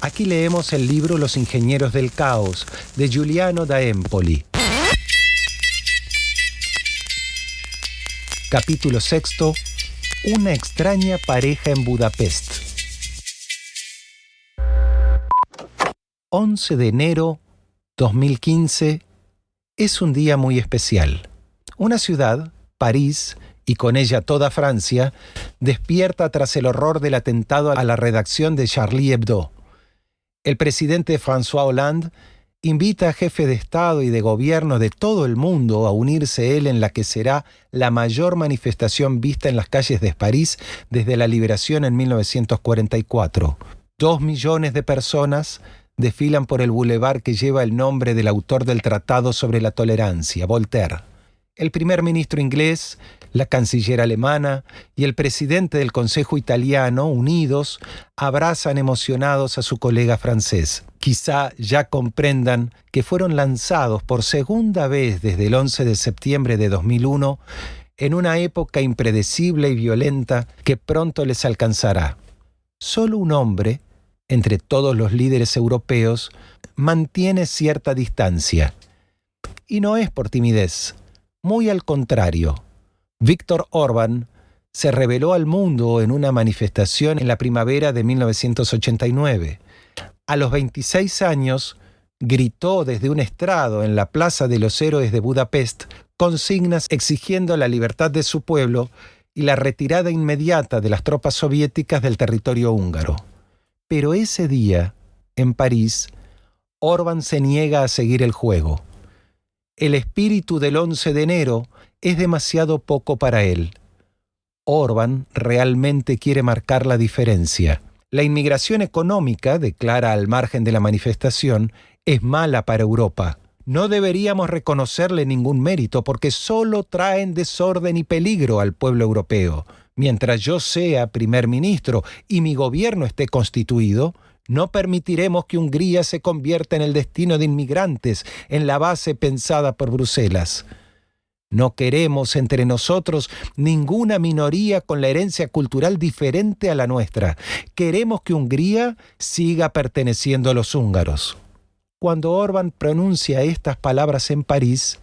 Aquí leemos el libro Los ingenieros del caos, de Giuliano da Empoli. Capítulo 6. Una extraña pareja en Budapest. 11 de enero 2015 es un día muy especial. Una ciudad, París, y con ella toda Francia, despierta tras el horror del atentado a la redacción de Charlie Hebdo. El presidente François Hollande invita a jefes de Estado y de gobierno de todo el mundo a unirse él en la que será la mayor manifestación vista en las calles de París desde la liberación en 1944. 2 millones de personas desfilan por el bulevar que lleva el nombre del autor del Tratado sobre la Tolerancia, Voltaire. El primer ministro inglés, la canciller alemana y el presidente del Consejo italiano, unidos, abrazan emocionados a su colega francés. Quizá ya comprendan que fueron lanzados por segunda vez desde el 11 de septiembre de 2001 en una época impredecible y violenta que pronto les alcanzará. Solo un hombre, entre todos los líderes europeos, mantiene cierta distancia. Y no es por timidez. Muy al contrario, Viktor Orbán se reveló al mundo en una manifestación en la primavera de 1989. A los 26 años, gritó desde un estrado en la Plaza de los Héroes de Budapest consignas exigiendo la libertad de su pueblo y la retirada inmediata de las tropas soviéticas del territorio húngaro. Pero ese día, en París, Orbán se niega a seguir el juego. El espíritu del 11 de enero es demasiado poco para él. Orbán realmente quiere marcar la diferencia. La inmigración económica, declara al margen de la manifestación, es mala para Europa. No deberíamos reconocerle ningún mérito porque solo traen desorden y peligro al pueblo europeo. Mientras yo sea primer ministro y mi gobierno esté constituido, no permitiremos que Hungría se convierta en el destino de inmigrantes en la base pensada por Bruselas. No queremos entre nosotros ninguna minoría con la herencia cultural diferente a la nuestra. Queremos que Hungría siga perteneciendo a los húngaros. Cuando Orbán pronuncia estas palabras en París,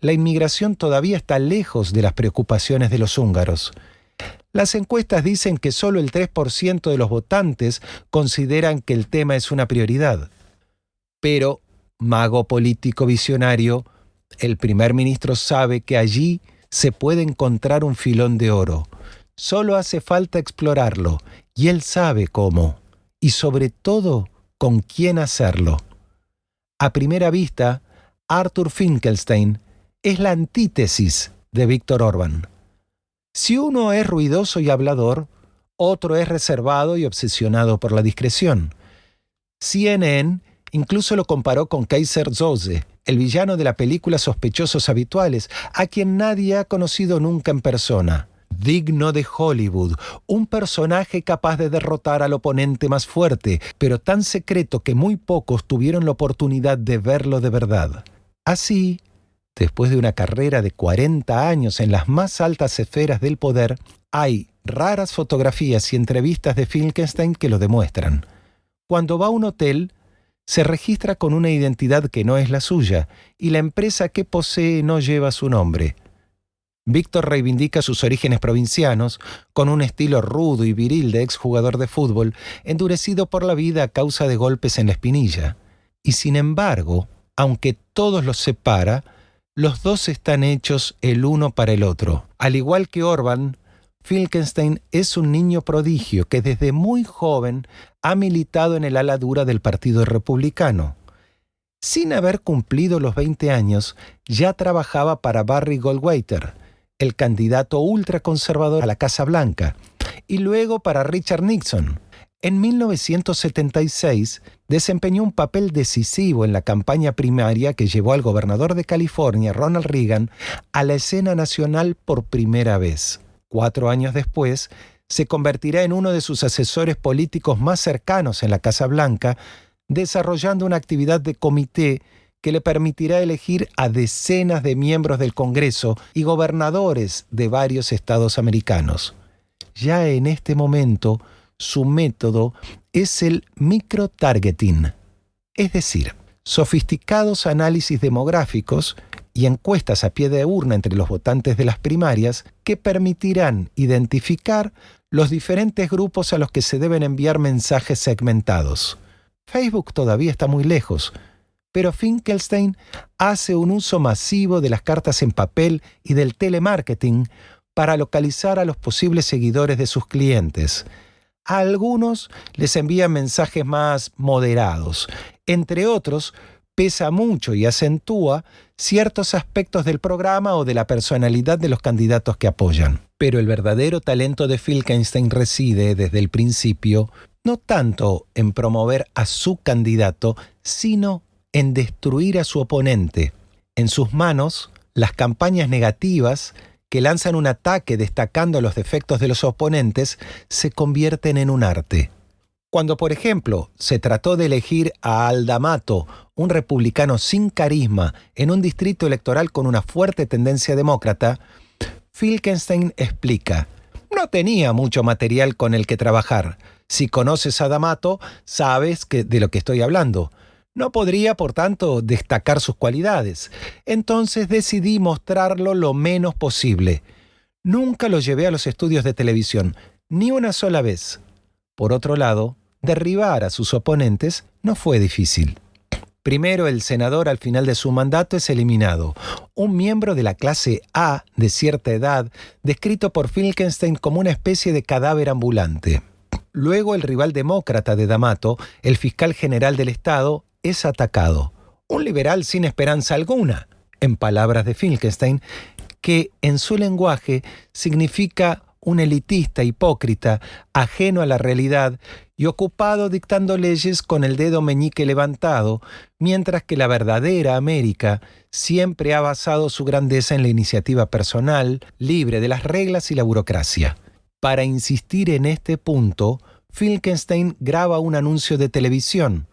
la inmigración todavía está lejos de las preocupaciones de los húngaros. Las encuestas dicen que solo el 3% de los votantes consideran que el tema es una prioridad. Pero, mago político visionario, el primer ministro sabe que allí se puede encontrar un filón de oro. Solo hace falta explorarlo, y él sabe cómo, y sobre todo, con quién hacerlo. A primera vista, Arthur Finkelstein es la antítesis de Viktor Orbán. Si uno es ruidoso y hablador, otro es reservado y obsesionado por la discreción. CNN incluso lo comparó con Kaiser Soze, el villano de la película Sospechosos Habituales, a quien nadie ha conocido nunca en persona. Digno de Hollywood, un personaje capaz de derrotar al oponente más fuerte, pero tan secreto que muy pocos tuvieron la oportunidad de verlo de verdad. Así, después de una carrera de 40 años en las más altas esferas del poder, hay raras fotografías y entrevistas de Finkelstein que lo demuestran. Cuando va a un hotel, se registra con una identidad que no es la suya y la empresa que posee no lleva su nombre. Víctor reivindica sus orígenes provincianos con un estilo rudo y viril de exjugador de fútbol, endurecido por la vida a causa de golpes en la espinilla. Y sin embargo, aunque todos los separa, los dos están hechos el uno para el otro. Al igual que Orbán, Finkelstein es un niño prodigio que desde muy joven ha militado en el ala dura del Partido Republicano. Sin haber cumplido los 20 años, ya trabajaba para Barry Goldwater, el candidato ultraconservador a la Casa Blanca, y luego para Richard Nixon. En 1976 desempeñó un papel decisivo en la campaña primaria que llevó al gobernador de California, Ronald Reagan, a la escena nacional por primera vez. 4 años después, se convertirá en uno de sus asesores políticos más cercanos en la Casa Blanca, desarrollando una actividad de comité que le permitirá elegir a decenas de miembros del Congreso y gobernadores de varios estados americanos. Ya en este momento, su método es el microtargeting, es decir, sofisticados análisis demográficos y encuestas a pie de urna entre los votantes de las primarias que permitirán identificar los diferentes grupos a los que se deben enviar mensajes segmentados. Facebook todavía está muy lejos, pero Finkelstein hace un uso masivo de las cartas en papel y del telemarketing para localizar a los posibles seguidores de sus clientes. A algunos les envían mensajes más moderados. Entre otros, pesa mucho y acentúa ciertos aspectos del programa o de la personalidad de los candidatos que apoyan. Pero el verdadero talento de Finkelstein reside desde el principio no tanto en promover a su candidato, sino en destruir a su oponente. En sus manos, las campañas negativas que lanzan un ataque destacando los defectos de los oponentes se convierten en un arte. Cuando, por ejemplo, se trató de elegir a Al D'Amato, un republicano sin carisma, en un distrito electoral con una fuerte tendencia demócrata, Finkelstein explica: no tenía mucho material con el que trabajar. Si conoces a D'Amato, sabes de lo que estoy hablando. No podría, por tanto, destacar sus cualidades. Entonces decidí mostrarlo lo menos posible. Nunca lo llevé a los estudios de televisión, ni una sola vez. Por otro lado, derribar a sus oponentes no fue difícil. Primero, el senador al final de su mandato es eliminado. Un miembro de la clase A de cierta edad, descrito por Finkelstein como una especie de cadáver ambulante. Luego, el rival demócrata de D'Amato, el fiscal general del estado, es atacado. Un liberal sin esperanza alguna, en palabras de Finkelstein, que en su lenguaje significa un elitista hipócrita, ajeno a la realidad y ocupado dictando leyes con el dedo meñique levantado, mientras que la verdadera América siempre ha basado su grandeza en la iniciativa personal, libre de las reglas y la burocracia. Para insistir en este punto, Finkelstein graba un anuncio de televisión,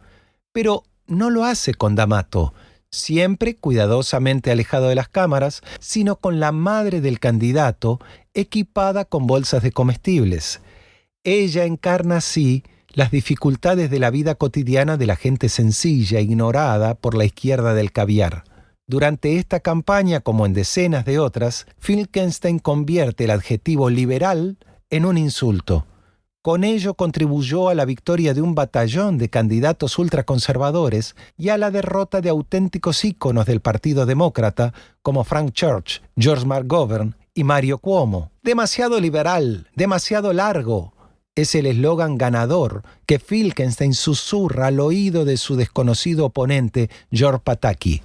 pero no lo hace con D'Amato, siempre cuidadosamente alejado de las cámaras, sino con la madre del candidato, equipada con bolsas de comestibles. Ella encarna así las dificultades de la vida cotidiana de la gente sencilla, ignorada por la izquierda del caviar. Durante esta campaña, como en decenas de otras, Finkelstein convierte el adjetivo liberal en un insulto. Con ello contribuyó a la victoria de un batallón de candidatos ultraconservadores y a la derrota de auténticos íconos del Partido Demócrata como Frank Church, George McGovern y Mario Cuomo. Demasiado liberal, demasiado largo, es el eslogan ganador que Finkelstein susurra al oído de su desconocido oponente, George Pataki.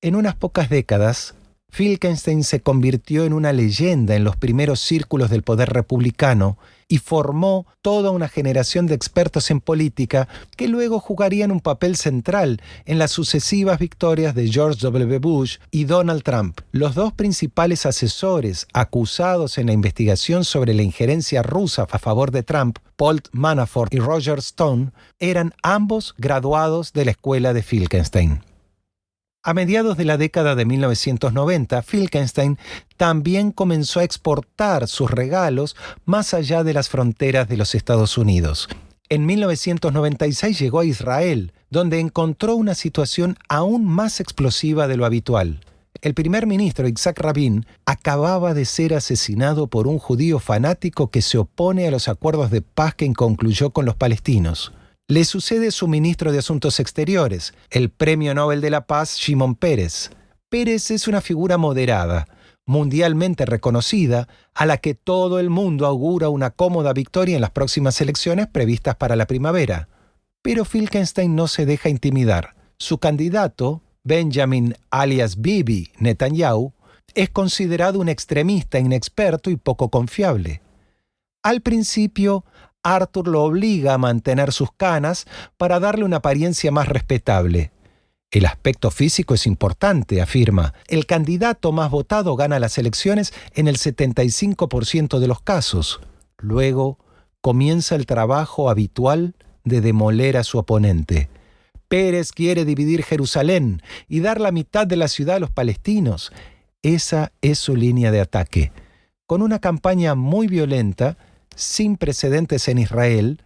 En unas pocas décadas, Finkelstein se convirtió en una leyenda en los primeros círculos del poder republicano y formó toda una generación de expertos en política que luego jugarían un papel central en las sucesivas victorias de George W. Bush y Donald Trump. Los dos principales asesores acusados en la investigación sobre la injerencia rusa a favor de Trump, Paul Manafort y Roger Stone, eran ambos graduados de la escuela de Finkelstein. A mediados de la década de 1990, Finkelstein también comenzó a exportar sus regalos más allá de las fronteras de los Estados Unidos. En 1996 llegó a Israel, donde encontró una situación aún más explosiva de lo habitual. El primer ministro Yitzhak Rabin acababa de ser asesinado por un judío fanático que se opone a los acuerdos de paz que concluyó con los palestinos. Le sucede su ministro de Asuntos Exteriores, el Premio Nobel de la Paz, Shimon Peres. Peres es una figura moderada, mundialmente reconocida, a la que todo el mundo augura una cómoda victoria en las próximas elecciones previstas para la primavera. Pero Finkelstein no se deja intimidar. Su candidato, Benjamin alias Bibi Netanyahu, es considerado un extremista inexperto y poco confiable. Al principio, Arthur lo obliga a mantener sus canas para darle una apariencia más respetable. El aspecto físico es importante, afirma. El candidato más votado gana las elecciones en el 75% de los casos. Luego comienza el trabajo habitual de demoler a su oponente. Peres quiere dividir Jerusalén y dar la mitad de la ciudad a los palestinos. Esa es su línea de ataque. Con una campaña muy violenta, sin precedentes en Israel,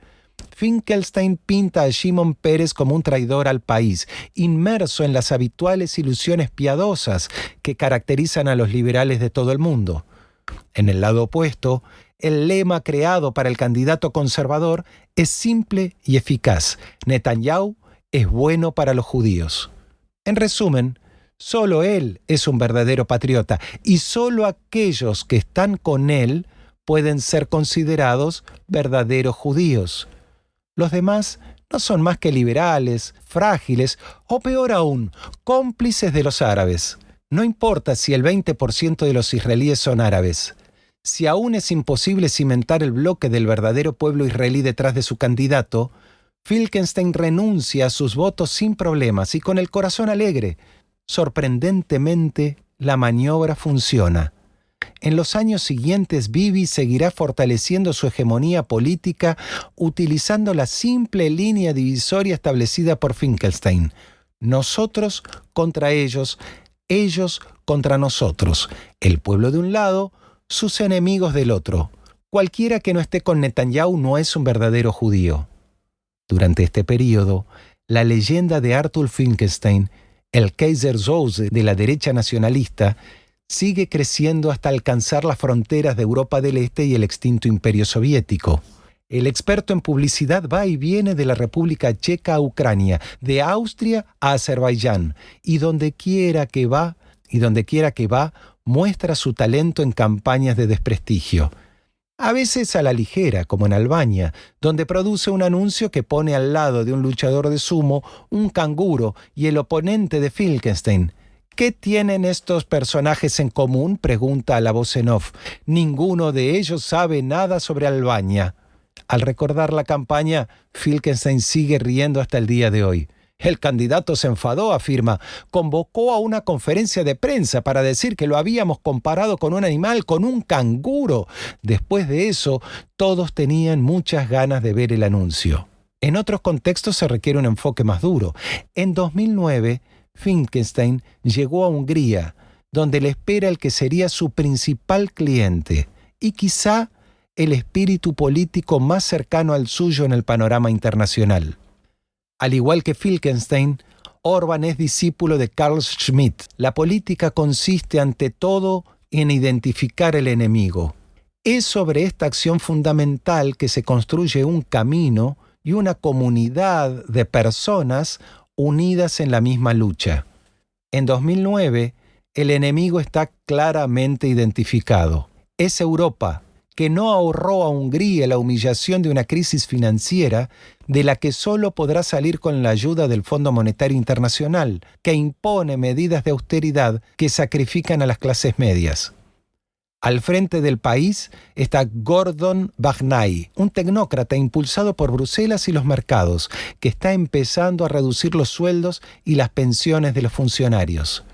Finkelstein pinta a Shimon Peres como un traidor al país, inmerso en las habituales ilusiones piadosas que caracterizan a los liberales de todo el mundo. En el lado opuesto, el lema creado para el candidato conservador es simple y eficaz: Netanyahu es bueno para los judíos. En resumen, solo él es un verdadero patriota y solo aquellos que están con él pueden ser considerados verdaderos judíos. Los demás no son más que liberales, frágiles o peor aún, cómplices de los árabes. No importa si el 20% de los israelíes son árabes. Si aún es imposible cimentar el bloque del verdadero pueblo israelí detrás de su candidato, Finkelstein renuncia a sus votos sin problemas y con el corazón alegre. Sorprendentemente, la maniobra funciona. En los años siguientes, Bibi seguirá fortaleciendo su hegemonía política utilizando la simple línea divisoria establecida por Finkelstein: nosotros contra ellos contra nosotros, el pueblo de un lado, sus enemigos del otro. Cualquiera que no esté con Netanyahu no es un verdadero judío. Durante este período, la leyenda de Arthur Finkelstein, el Kaiser Soze de la derecha nacionalista, sigue creciendo hasta alcanzar las fronteras de Europa del Este y el extinto Imperio Soviético. El experto en publicidad va y viene de la República Checa a Ucrania, de Austria a Azerbaiyán, y donde quiera que va, muestra su talento en campañas de desprestigio. A veces a la ligera, como en Albania, donde produce un anuncio que pone al lado de un luchador de sumo un canguro y el oponente de Finkelstein. ¿Qué tienen estos personajes en común?, pregunta a la voz en off. Ninguno de ellos sabe nada sobre Albania. Al recordar la campaña, Finkelstein sigue riendo hasta el día de hoy. El candidato se enfadó, afirma. Convocó a una conferencia de prensa para decir que lo habíamos comparado con un animal, con un canguro. Después de eso, todos tenían muchas ganas de ver el anuncio. En otros contextos se requiere un enfoque más duro. En 2009, Finkelstein llegó a Hungría, donde le espera el que sería su principal cliente y quizá el espíritu político más cercano al suyo en el panorama internacional. Al igual que Finkelstein, Orbán es discípulo de Carl Schmitt. La política consiste ante todo en identificar el enemigo. Es sobre esta acción fundamental que se construye un camino y una comunidad de personas unidas en la misma lucha. En 2009, el enemigo está claramente identificado. Es Europa, que no ahorró a Hungría la humillación de una crisis financiera de la que solo podrá salir con la ayuda del Fondo Monetario Internacional, que impone medidas de austeridad que sacrifican a las clases medias. Al frente del país está Gordon Bagnai, un tecnócrata impulsado por Bruselas y los mercados, que está empezando a reducir los sueldos y las pensiones de los funcionarios.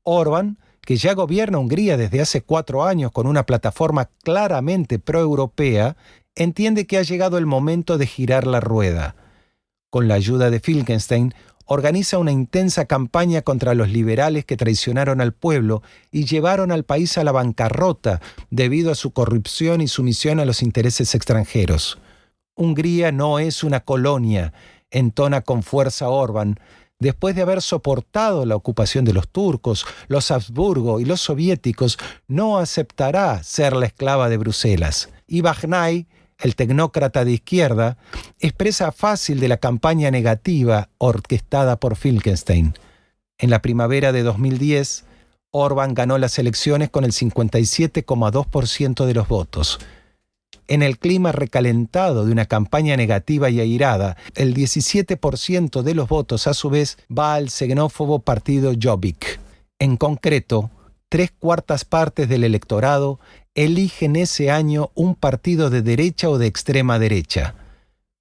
Orbán, que ya gobierna Hungría desde hace 4 años con una plataforma claramente proeuropea, entiende que ha llegado el momento de girar la rueda. Con la ayuda de Finkelstein, organiza una intensa campaña contra los liberales que traicionaron al pueblo y llevaron al país a la bancarrota debido a su corrupción y sumisión a los intereses extranjeros. Hungría no es una colonia, entona con fuerza Orbán, después de haber soportado la ocupación de los turcos, los Habsburgo y los soviéticos, no aceptará ser la esclava de Bruselas. Y Bagnai, el tecnócrata de izquierda, expresa fácil de la campaña negativa orquestada por Finkelstein. En la primavera de 2010, Orbán ganó las elecciones con el 57,2% de los votos. En el clima recalentado de una campaña negativa y airada, el 17% de los votos, a su vez, va al xenófobo partido Jobbik. En concreto, 3/4 partes del electorado eligen ese año un partido de derecha o de extrema derecha.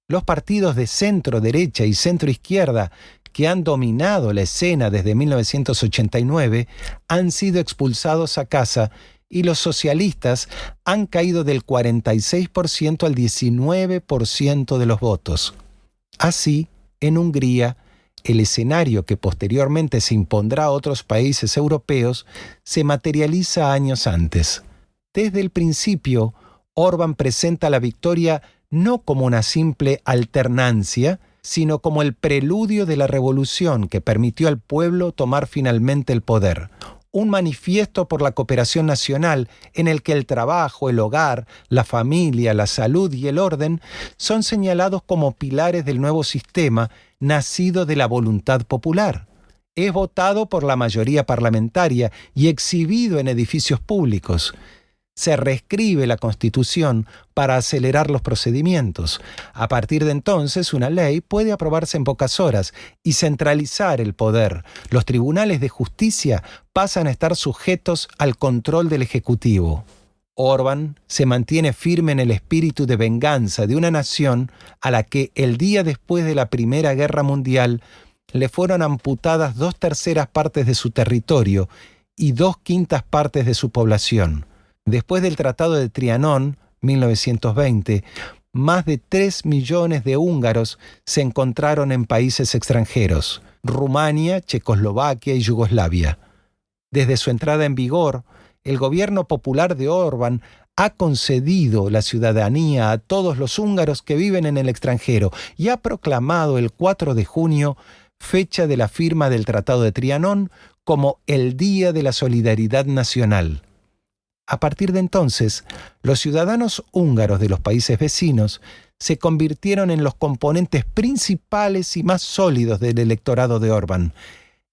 Los partidos de centro-derecha y centro-izquierda, que han dominado la escena desde 1989, han sido expulsados a casa y los socialistas han caído del 46% al 19% de los votos. Así, en Hungría, el escenario que posteriormente se impondrá a otros países europeos se materializa años antes. Desde el principio, Orbán presenta la victoria no como una simple alternancia, sino como el preludio de la revolución que permitió al pueblo tomar finalmente el poder. Un manifiesto por la cooperación nacional en el que el trabajo, el hogar, la familia, la salud y el orden son señalados como pilares del nuevo sistema nacido de la voluntad popular. Es votado por la mayoría parlamentaria y exhibido en edificios públicos. Se reescribe la Constitución para acelerar los procedimientos. A partir de entonces, una ley puede aprobarse en pocas horas y centralizar el poder. Los tribunales de justicia pasan a estar sujetos al control del Ejecutivo. Orbán se mantiene firme en el espíritu de venganza de una nación a la que el día después de la Primera Guerra Mundial le fueron amputadas 2/3 partes de su territorio y 2/5 partes de su población. Después del Tratado de Trianón, 1920, más de 3 millones de húngaros se encontraron en países extranjeros: Rumania, Checoslovaquia y Yugoslavia. Desde su entrada en vigor, el gobierno popular de Orbán ha concedido la ciudadanía a todos los húngaros que viven en el extranjero y ha proclamado el 4 de junio, fecha de la firma del Tratado de Trianón, como el Día de la Solidaridad Nacional. A partir de entonces, los ciudadanos húngaros de los países vecinos se convirtieron en los componentes principales y más sólidos del electorado de Orbán.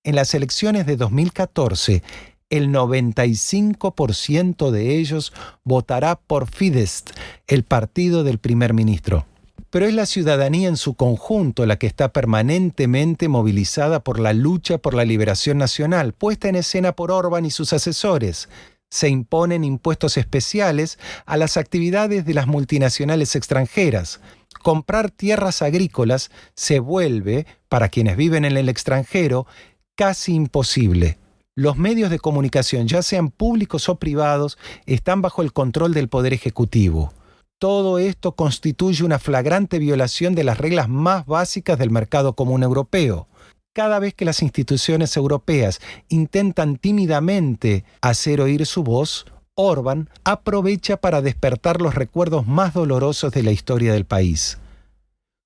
En las elecciones de 2014, el 95% de ellos votará por Fidesz, el partido del primer ministro. Pero es la ciudadanía en su conjunto la que está permanentemente movilizada por la lucha por la liberación nacional, puesta en escena por Orbán y sus asesores. Se imponen impuestos especiales a las actividades de las multinacionales extranjeras. Comprar tierras agrícolas se vuelve, para quienes viven en el extranjero, casi imposible. Los medios de comunicación, ya sean públicos o privados, están bajo el control del Poder Ejecutivo. Todo esto constituye una flagrante violación de las reglas más básicas del mercado común europeo. Cada vez que las instituciones europeas intentan tímidamente hacer oír su voz, Orbán aprovecha para despertar los recuerdos más dolorosos de la historia del país.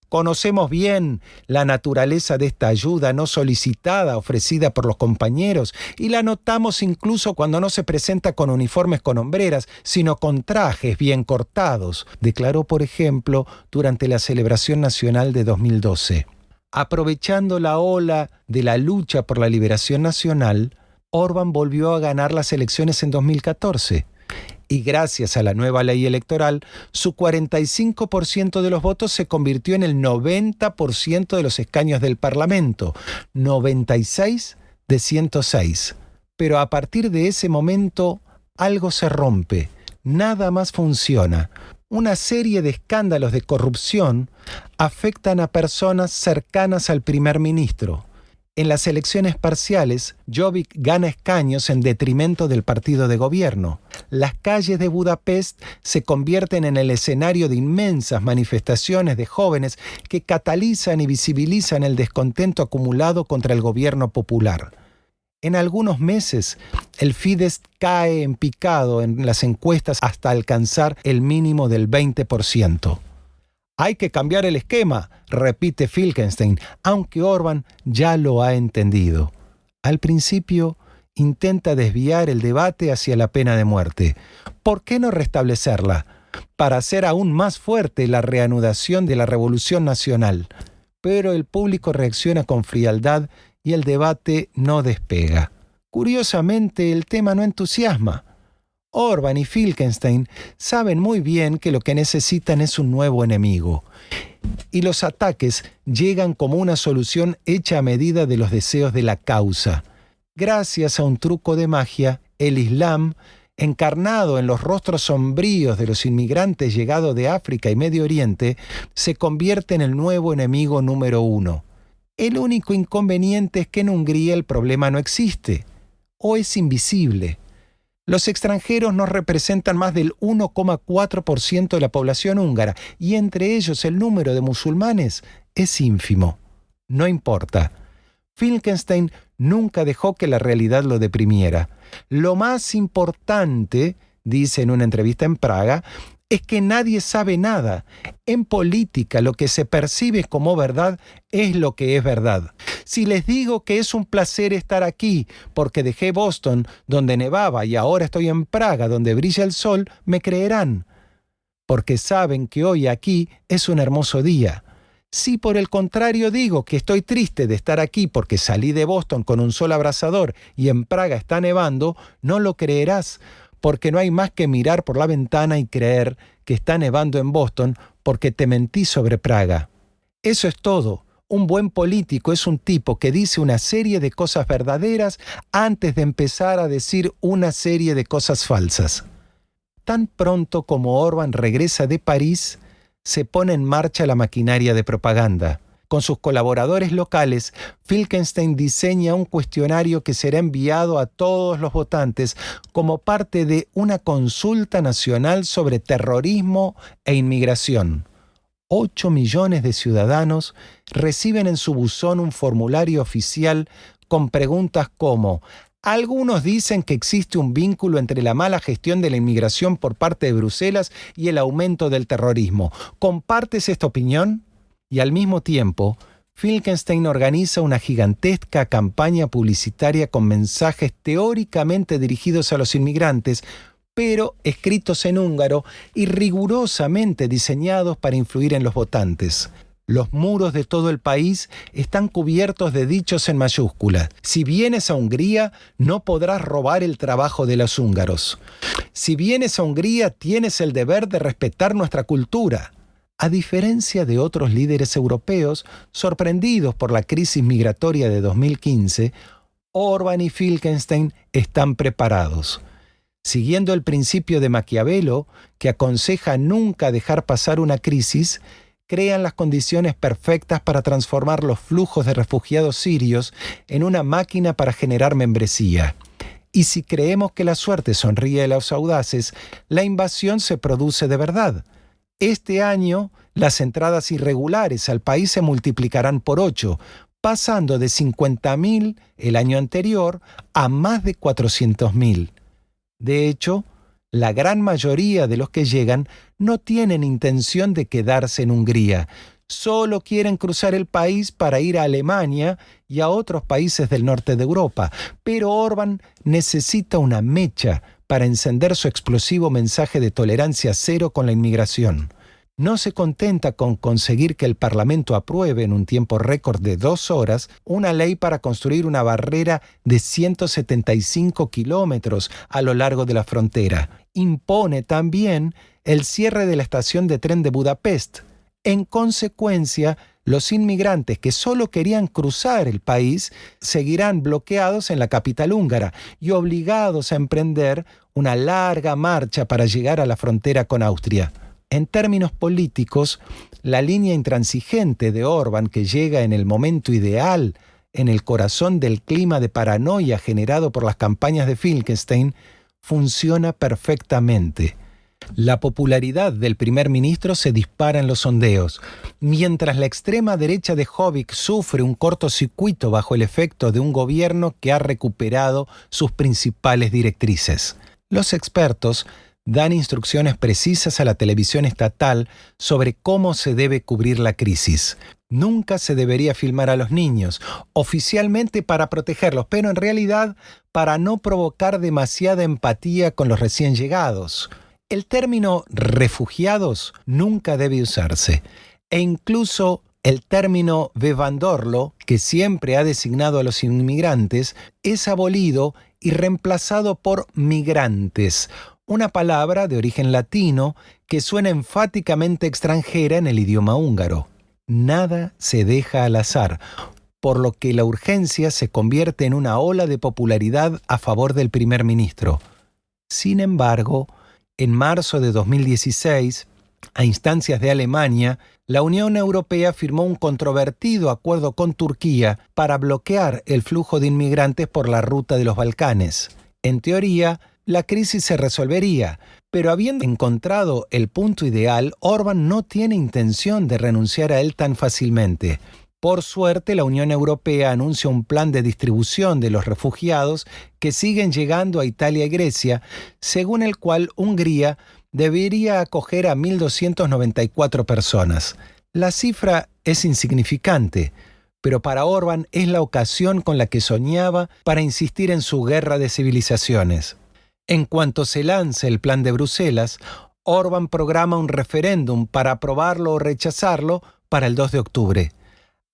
Conocemos bien la naturaleza de esta ayuda no solicitada ofrecida por los compañeros y la notamos incluso cuando no se presenta con uniformes con hombreras, sino con trajes bien cortados, declaró, por ejemplo, durante la celebración nacional de 2012. Aprovechando la ola de la lucha por la liberación nacional, Orbán volvió a ganar las elecciones en 2014. Y gracias a la nueva ley electoral, su 45% de los votos se convirtió en el 90% de los escaños del Parlamento, 96 de 106. Pero a partir de ese momento, algo se rompe, nada más funciona. Una serie de escándalos de corrupción afectan a personas cercanas al primer ministro. En las elecciones parciales, Jobbik gana escaños en detrimento del partido de gobierno. Las calles de Budapest se convierten en el escenario de inmensas manifestaciones de jóvenes que catalizan y visibilizan el descontento acumulado contra el gobierno popular. En algunos meses, el Fidesz cae en picado en las encuestas hasta alcanzar el mínimo del 20%. Hay que cambiar el esquema, repite Filkenstein, aunque Orbán ya lo ha entendido. Al principio, intenta desviar el debate hacia la pena de muerte. ¿Por qué no restablecerla? Para hacer aún más fuerte la reanudación de la Revolución Nacional. Pero el público reacciona con frialdad y el debate no despega. Curiosamente, el tema no entusiasma. Orbán y Filkenstein saben muy bien que lo que necesitan es un nuevo enemigo. Y los ataques llegan como una solución hecha a medida de los deseos de la causa. Gracias a un truco de magia, el Islam, encarnado en los rostros sombríos de los inmigrantes llegados de África y Medio Oriente, se convierte en el nuevo enemigo número 1. El único inconveniente es que en Hungría el problema no existe, o es invisible. Los extranjeros no representan más del 1,4% de la población húngara, y entre ellos el número de musulmanes es ínfimo. No importa. Filkenstein nunca dejó que la realidad lo deprimiera. Lo más importante, dice en una entrevista en Praga, es que nadie sabe nada. En política, lo que se percibe como verdad es lo que es verdad. Si les digo que es un placer estar aquí porque dejé Boston, donde nevaba, y ahora estoy en Praga, donde brilla el sol, me creerán, porque saben que hoy aquí es un hermoso día. Si por el contrario digo que estoy triste de estar aquí porque salí de Boston con un sol abrasador y en Praga está nevando, no lo creerás, porque no hay más que mirar por la ventana y creer que está nevando en Boston porque te mentí sobre Praga. Eso es todo. Un buen político es un tipo que dice una serie de cosas verdaderas antes de empezar a decir una serie de cosas falsas. Tan pronto como Orbán regresa de París, se pone en marcha la maquinaria de propaganda. Con sus colaboradores locales, Filkenstein diseña un cuestionario que será enviado a todos los votantes como parte de una consulta nacional sobre terrorismo e inmigración. 8 millones de ciudadanos reciben en su buzón un formulario oficial con preguntas como: algunos dicen que existe un vínculo entre la mala gestión de la inmigración por parte de Bruselas y el aumento del terrorismo. ¿Compartes esta opinión? Y al mismo tiempo, Filkenstein organiza una gigantesca campaña publicitaria con mensajes teóricamente dirigidos a los inmigrantes, pero escritos en húngaro y rigurosamente diseñados para influir en los votantes. Los muros de todo el país están cubiertos de dichos en mayúsculas. Si vienes a Hungría, no podrás robar el trabajo de los húngaros. Si vienes a Hungría, tienes el deber de respetar nuestra cultura. A diferencia de otros líderes europeos sorprendidos por la crisis migratoria de 2015, Orbán y Filkenstein están preparados. Siguiendo el principio de Maquiavelo, que aconseja nunca dejar pasar una crisis, crean las condiciones perfectas para transformar los flujos de refugiados sirios en una máquina para generar membresía. Y si creemos que la suerte sonríe a los audaces, la invasión se produce de verdad. Este año, las entradas irregulares al país se multiplicarán por 8, pasando de 50.000 el año anterior a más de 400.000. De hecho, la gran mayoría de los que llegan no tienen intención de quedarse en Hungría. Solo quieren cruzar el país para ir a Alemania y a otros países del norte de Europa. Pero Orbán necesita una mecha para encender su explosivo mensaje de tolerancia cero con la inmigración. No se contenta con conseguir que el Parlamento apruebe en un tiempo récord de 2 horas una ley para construir una barrera de 175 kilómetros a lo largo de la frontera. Impone también el cierre de la estación de tren de Budapest. En consecuencia, los inmigrantes que solo querían cruzar el país seguirán bloqueados en la capital húngara y obligados a emprender una larga marcha para llegar a la frontera con Austria. En términos políticos, la línea intransigente de Orbán, que llega en el momento ideal, en el corazón del clima de paranoia generado por las campañas de Filkenstein, funciona perfectamente. La popularidad del primer ministro se dispara en los sondeos, mientras la extrema derecha de Jobbik sufre un cortocircuito bajo el efecto de un gobierno que ha recuperado sus principales directrices. Los expertos dan instrucciones precisas a la televisión estatal sobre cómo se debe cubrir la crisis. Nunca se debería filmar a los niños, oficialmente para protegerlos, pero en realidad para no provocar demasiada empatía con los recién llegados. El término refugiados nunca debe usarse, e incluso el término bevandorlo, que siempre ha designado a los inmigrantes, es abolido y reemplazado por migrantes, una palabra de origen latino que suena enfáticamente extranjera en el idioma húngaro. Nada se deja al azar, por lo que la urgencia se convierte en una ola de popularidad a favor del primer ministro. Sin embargo, en marzo de 2016, a instancias de Alemania, la Unión Europea firmó un controvertido acuerdo con Turquía para bloquear el flujo de inmigrantes por la ruta de los Balcanes. En teoría, la crisis se resolvería, pero habiendo encontrado el punto ideal, Orbán no tiene intención de renunciar a él tan fácilmente. Por suerte, la Unión Europea anuncia un plan de distribución de los refugiados que siguen llegando a Italia y Grecia, según el cual Hungría debería acoger a 1.294 personas. La cifra es insignificante, pero para Orbán es la ocasión con la que soñaba para insistir en su guerra de civilizaciones. En cuanto se lance el plan de Bruselas, Orbán programa un referéndum para aprobarlo o rechazarlo para el 2 de octubre.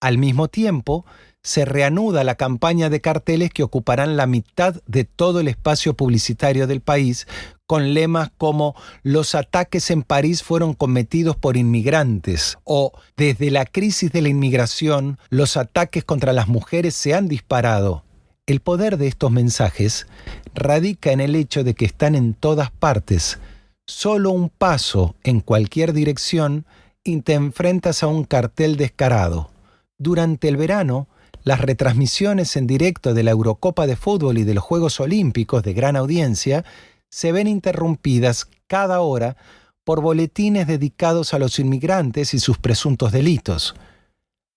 Al mismo tiempo, se reanuda la campaña de carteles que ocuparán la mitad de todo el espacio publicitario del país, con lemas como «Los ataques en París fueron cometidos por inmigrantes» o «Desde la crisis de la inmigración, los ataques contra las mujeres se han disparado». El poder de estos mensajes radica en el hecho de que están en todas partes. Solo un paso en cualquier dirección y te enfrentas a un cartel descarado. Durante el verano, las retransmisiones en directo de la Eurocopa de Fútbol y de los Juegos Olímpicos de gran audiencia se ven interrumpidas cada hora por boletines dedicados a los inmigrantes y sus presuntos delitos.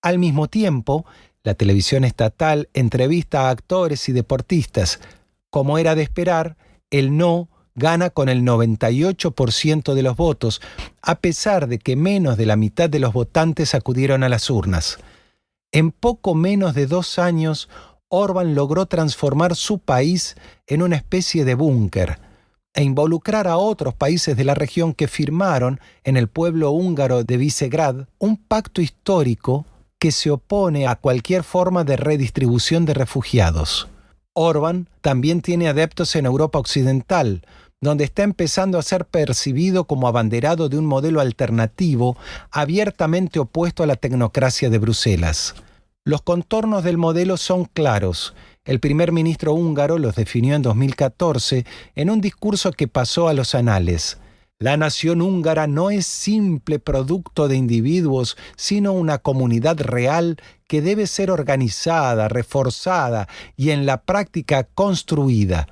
Al mismo tiempo, la televisión estatal entrevista a actores y deportistas. Como era de esperar, el no gana con el 98% de los votos, a pesar de que menos de la mitad de los votantes acudieron a las urnas. En poco menos de 2 años, Orbán logró transformar su país en una especie de búnker e involucrar a otros países de la región que firmaron en el pueblo húngaro de Visegrad un pacto histórico que se opone a cualquier forma de redistribución de refugiados. Orbán también tiene adeptos en Europa Occidental, donde está empezando a ser percibido como abanderado de un modelo alternativo abiertamente opuesto a la tecnocracia de Bruselas. Los contornos del modelo son claros. El primer ministro húngaro los definió en 2014 en un discurso que pasó a los anales. La nación húngara no es simple producto de individuos, sino una comunidad real que debe ser organizada, reforzada y en la práctica construida.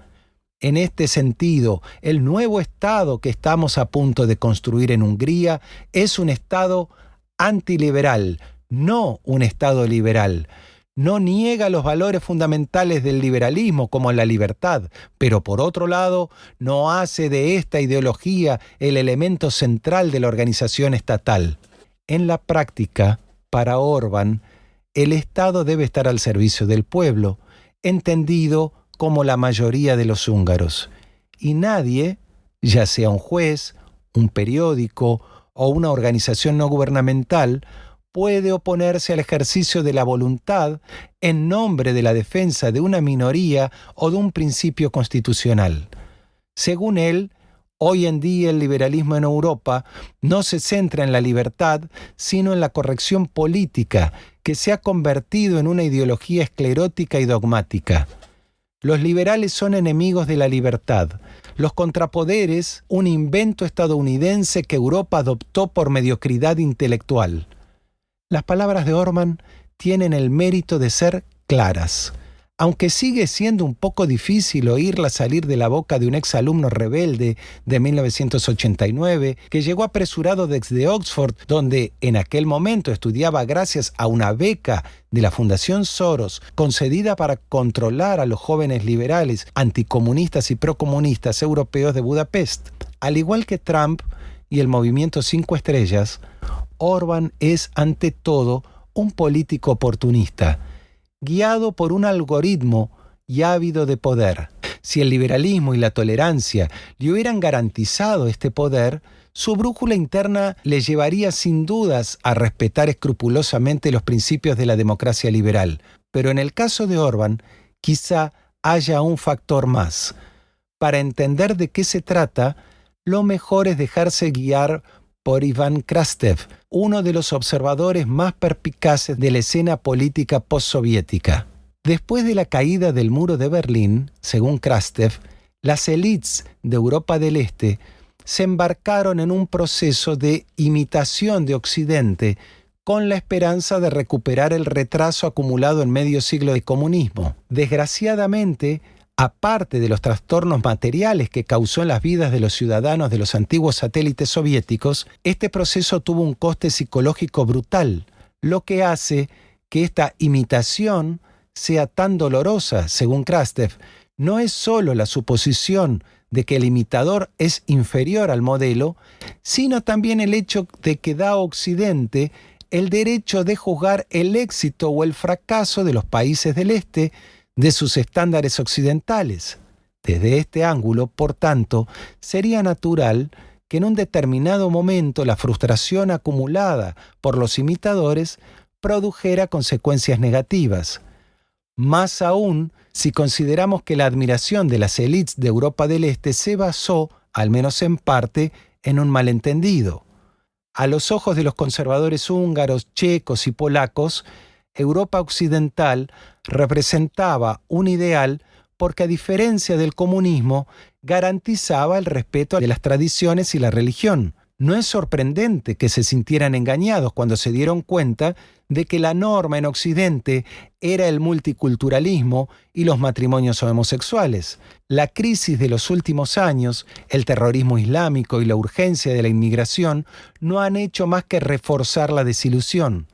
En este sentido, el nuevo Estado que estamos a punto de construir en Hungría es un Estado antiliberal, no un Estado liberal. No niega los valores fundamentales del liberalismo como la libertad, pero por otro lado, no hace de esta ideología el elemento central de la organización estatal. En la práctica, para Orbán, el Estado debe estar al servicio del pueblo, entendido como la mayoría de los húngaros. Y nadie, ya sea un juez, un periódico o una organización no gubernamental, puede oponerse al ejercicio de la voluntad en nombre de la defensa de una minoría o de un principio constitucional. Según él, hoy en día el liberalismo en Europa no se centra en la libertad, sino en la corrección política, que se ha convertido en una ideología esclerótica y dogmática. Los liberales son enemigos de la libertad. Los contrapoderes, un invento estadounidense que Europa adoptó por mediocridad intelectual. Las palabras de Orbán tienen el mérito de ser claras. Aunque sigue siendo un poco difícil oírlas salir de la boca de un exalumno rebelde de 1989 que llegó apresurado desde Oxford, donde en aquel momento estudiaba gracias a una beca de la Fundación Soros concedida para controlar a los jóvenes liberales, anticomunistas y procomunistas europeos de Budapest. Al igual que Trump y el movimiento 5 estrellas, Orbán es ante todo un político oportunista, guiado por un algoritmo y ávido de poder. Si el liberalismo y la tolerancia le hubieran garantizado este poder, su brújula interna le llevaría sin dudas a respetar escrupulosamente los principios de la democracia liberal. Pero en el caso de Orbán, quizá haya un factor más. Para entender de qué se trata, lo mejor es dejarse guiar por Iván Krastev, uno de los observadores más perspicaces de la escena política postsoviética. Después de la caída del muro de Berlín, según Krastev, las élites de Europa del Este se embarcaron en un proceso de imitación de Occidente con la esperanza de recuperar el retraso acumulado en medio siglo de comunismo. Desgraciadamente, aparte de los trastornos materiales que causó en las vidas de los ciudadanos de los antiguos satélites soviéticos, este proceso tuvo un coste psicológico brutal, lo que hace que esta imitación sea tan dolorosa, según Krastev. No es solo la suposición de que el imitador es inferior al modelo, sino también el hecho de que da a Occidente el derecho de juzgar el éxito o el fracaso de los países del Este de sus estándares occidentales. Desde este ángulo, por tanto, sería natural que en un determinado momento la frustración acumulada por los imitadores produjera consecuencias negativas. Más aún si consideramos que la admiración de las élites de Europa del Este se basó, al menos en parte, en un malentendido. A los ojos de los conservadores húngaros, checos y polacos, Europa occidental representaba un ideal porque, a diferencia del comunismo, garantizaba el respeto de las tradiciones y la religión. No es sorprendente que se sintieran engañados cuando se dieron cuenta de que la norma en Occidente era el multiculturalismo y los matrimonios homosexuales. La crisis de los últimos años, el terrorismo islámico y la urgencia de la inmigración no han hecho más que reforzar la desilusión,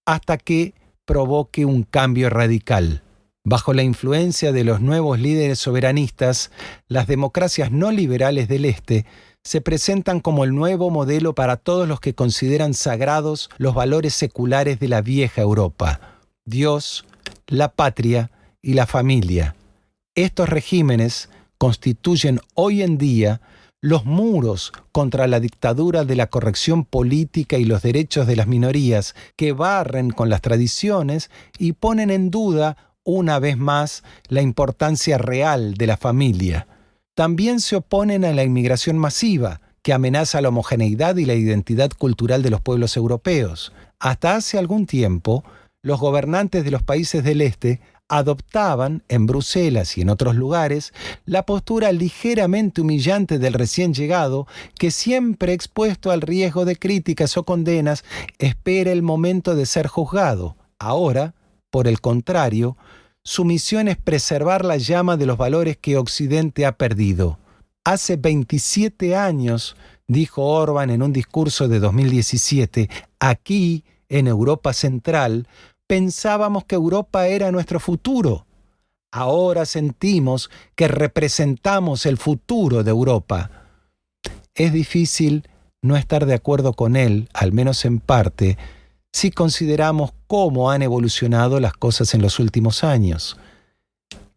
hasta que provoque un cambio radical. Bajo la influencia de los nuevos líderes soberanistas, las democracias no liberales del Este se presentan como el nuevo modelo para todos los que consideran sagrados los valores seculares de la vieja Europa: Dios, la patria y la familia. Estos regímenes constituyen hoy en día los muros contra la dictadura de la corrección política y los derechos de las minorías, que barren con las tradiciones y ponen en duda una vez más la importancia real de la familia. También se oponen a la inmigración masiva, que amenaza la homogeneidad y la identidad cultural de los pueblos europeos. Hasta hace algún tiempo, los gobernantes de los países del Este adoptaban, en Bruselas y en otros lugares, la postura ligeramente humillante del recién llegado, que, siempre expuesto al riesgo de críticas o condenas, espera el momento de ser juzgado. Ahora, por el contrario, su misión es preservar la llama de los valores que Occidente ha perdido. Hace 27 años, dijo Orbán en un discurso de 2017, aquí, en Europa Central, pensábamos que Europa era nuestro futuro. Ahora sentimos que representamos el futuro de Europa. Es difícil no estar de acuerdo con él, al menos en parte, si consideramos cómo han evolucionado las cosas en los últimos años.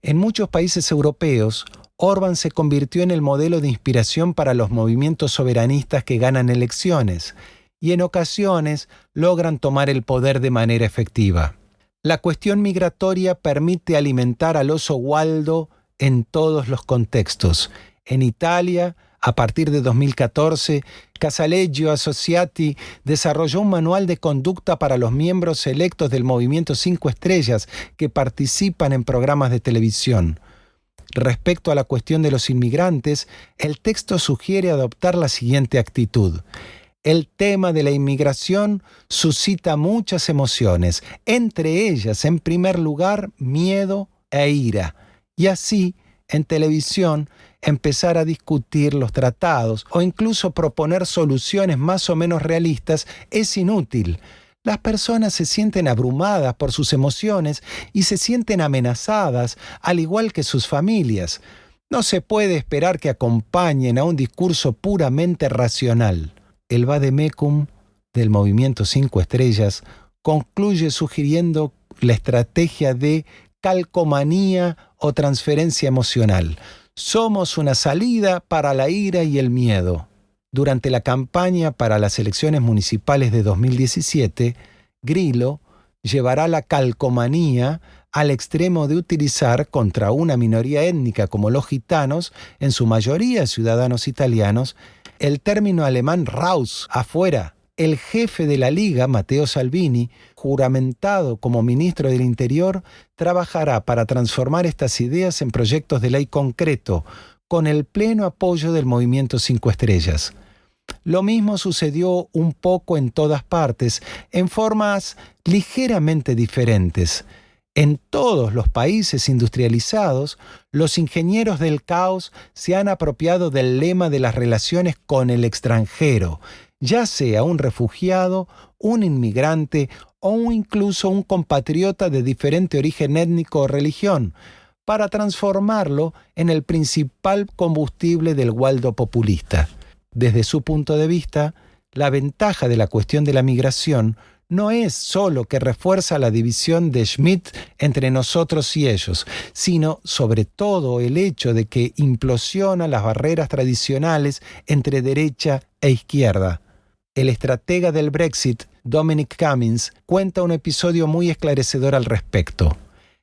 En muchos países europeos, Orbán se convirtió en el modelo de inspiración para los movimientos soberanistas que ganan elecciones y en ocasiones logran tomar el poder de manera efectiva. La cuestión migratoria permite alimentar al oso Waldo en todos los contextos. En Italia, a partir de 2014, Casaleggio Associati desarrolló un manual de conducta para los miembros electos del Movimiento 5 Estrellas que participan en programas de televisión. Respecto a la cuestión de los inmigrantes, el texto sugiere adoptar la siguiente actitud: el tema de la inmigración suscita muchas emociones, entre ellas, en primer lugar, miedo e ira, y así, en televisión, empezar a discutir los tratados o incluso proponer soluciones más o menos realistas es inútil. Las personas se sienten abrumadas por sus emociones y se sienten amenazadas, al igual que sus familias. No se puede esperar que acompañen a un discurso puramente racional. El vademecum del Movimiento 5 Estrellas concluye sugiriendo la estrategia de calcomanía o transferencia emocional. Somos una salida para la ira y el miedo. Durante la campaña para las elecciones municipales de 2017, Grillo llevará la calcomanía al extremo de utilizar contra una minoría étnica como los gitanos, en su mayoría ciudadanos italianos, el término alemán raus, afuera. El jefe de la Liga, Matteo Salvini, juramentado como ministro del Interior, trabajará para transformar estas ideas en proyectos de ley concreto, con el pleno apoyo del Movimiento 5 Estrellas. Lo mismo sucedió un poco en todas partes, en formas ligeramente diferentes. En todos los países industrializados, los ingenieros del caos se han apropiado del lema de las relaciones con el extranjero, ya sea un refugiado, un inmigrante o incluso un compatriota de diferente origen étnico o religión, para transformarlo en el principal combustible del Waldo populista. Desde su punto de vista, la ventaja de la cuestión de la migración no es solo que refuerza la división de Schmitt entre nosotros y ellos, sino sobre todo el hecho de que implosiona las barreras tradicionales entre derecha e izquierda. El estratega del Brexit, Dominic Cummings, cuenta un episodio muy esclarecedor al respecto.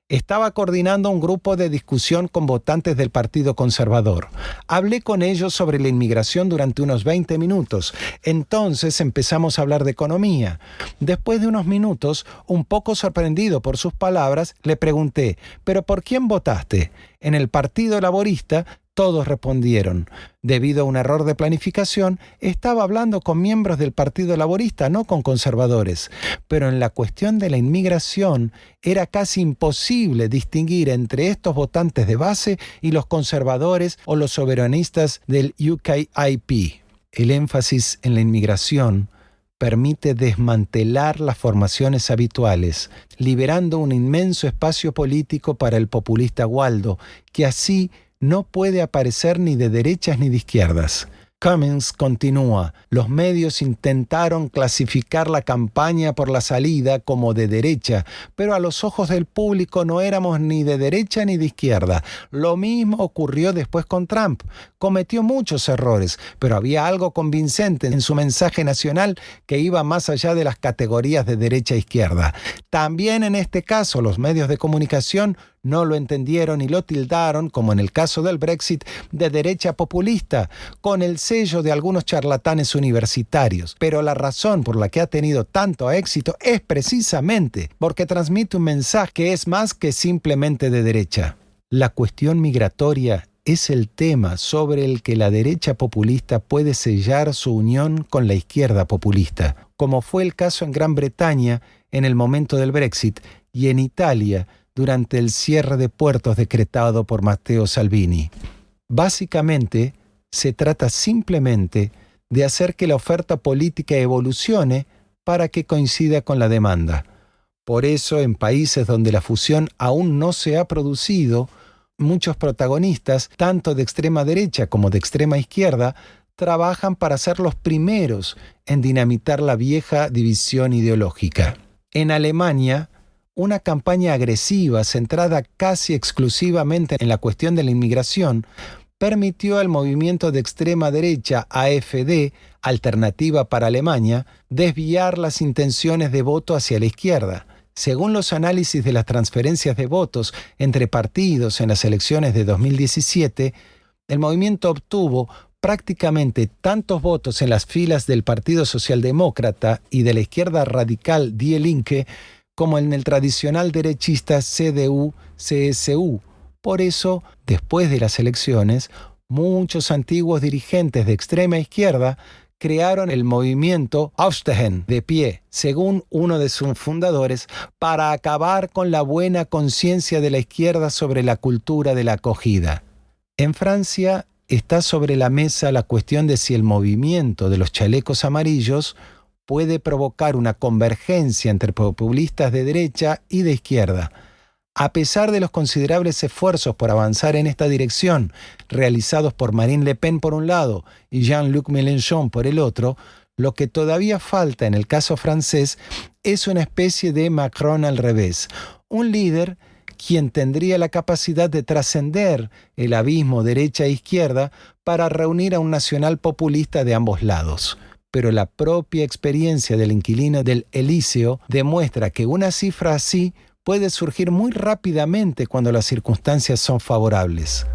Estaba coordinando un grupo de discusión con votantes del Partido Conservador. Hablé con ellos sobre la inmigración durante unos 20 minutos. Entonces empezamos a hablar de economía. Después de unos minutos, un poco sorprendido por sus palabras, le pregunté, ¿pero por quién votaste? En el Partido Laborista, todos respondieron. Debido a un error de planificación, estaba hablando con miembros del Partido Laborista, no con conservadores. Pero en la cuestión de la inmigración, era casi imposible distinguir entre estos votantes de base y los conservadores o los soberanistas del UKIP. El énfasis en la inmigración permite desmantelar las formaciones habituales, liberando un inmenso espacio político para el populista Waldo, que así no puede aparecer ni de derechas ni de izquierdas. Cummings continúa, los medios intentaron clasificar la campaña por la salida como de derecha, pero a los ojos del público no éramos ni de derecha ni de izquierda. Lo mismo ocurrió después con Trump. Cometió muchos errores, pero había algo convincente en su mensaje nacional que iba más allá de las categorías de derecha e izquierda. También en este caso los medios de comunicación no lo entendieron y lo tildaron, como en el caso del Brexit, de derecha populista, con el sello de algunos charlatanes universitarios. Pero la razón por la que ha tenido tanto éxito es precisamente porque transmite un mensaje que es más que simplemente de derecha. La cuestión migratoria es el tema sobre el que la derecha populista puede sellar su unión con la izquierda populista, como fue el caso en Gran Bretaña en el momento del Brexit y en Italia durante el cierre de puertos decretado por Matteo Salvini. Básicamente, se trata simplemente de hacer que la oferta política evolucione para que coincida con la demanda. Por eso, en países donde la fusión aún no se ha producido, muchos protagonistas, tanto de extrema derecha como de extrema izquierda, trabajan para ser los primeros en dinamitar la vieja división ideológica. En Alemania, una campaña agresiva centrada casi exclusivamente en la cuestión de la inmigración permitió al movimiento de extrema derecha AfD, Alternativa para Alemania, desviar las intenciones de voto hacia la izquierda. Según los análisis de las transferencias de votos entre partidos en las elecciones de 2017, el movimiento obtuvo prácticamente tantos votos en las filas del Partido Socialdemócrata y de la izquierda radical Die Linke como en el tradicional derechista CDU-CSU. Por eso, después de las elecciones, muchos antiguos dirigentes de extrema izquierda crearon el movimiento Aufstehen, de pie, según uno de sus fundadores, para acabar con la buena conciencia de la izquierda sobre la cultura de la acogida. En Francia está sobre la mesa la cuestión de si el movimiento de los chalecos amarillos puede provocar una convergencia entre populistas de derecha y de izquierda. A pesar de los considerables esfuerzos por avanzar en esta dirección, realizados por Marine Le Pen por un lado y Jean-Luc Mélenchon por el otro, lo que todavía falta en el caso francés es una especie de Macron al revés, un líder quien tendría la capacidad de trascender el abismo derecha e izquierda para reunir a un nacional populista de ambos lados. Pero la propia experiencia del inquilino del Elíseo demuestra que una cifra así puede surgir muy rápidamente cuando las circunstancias son favorables.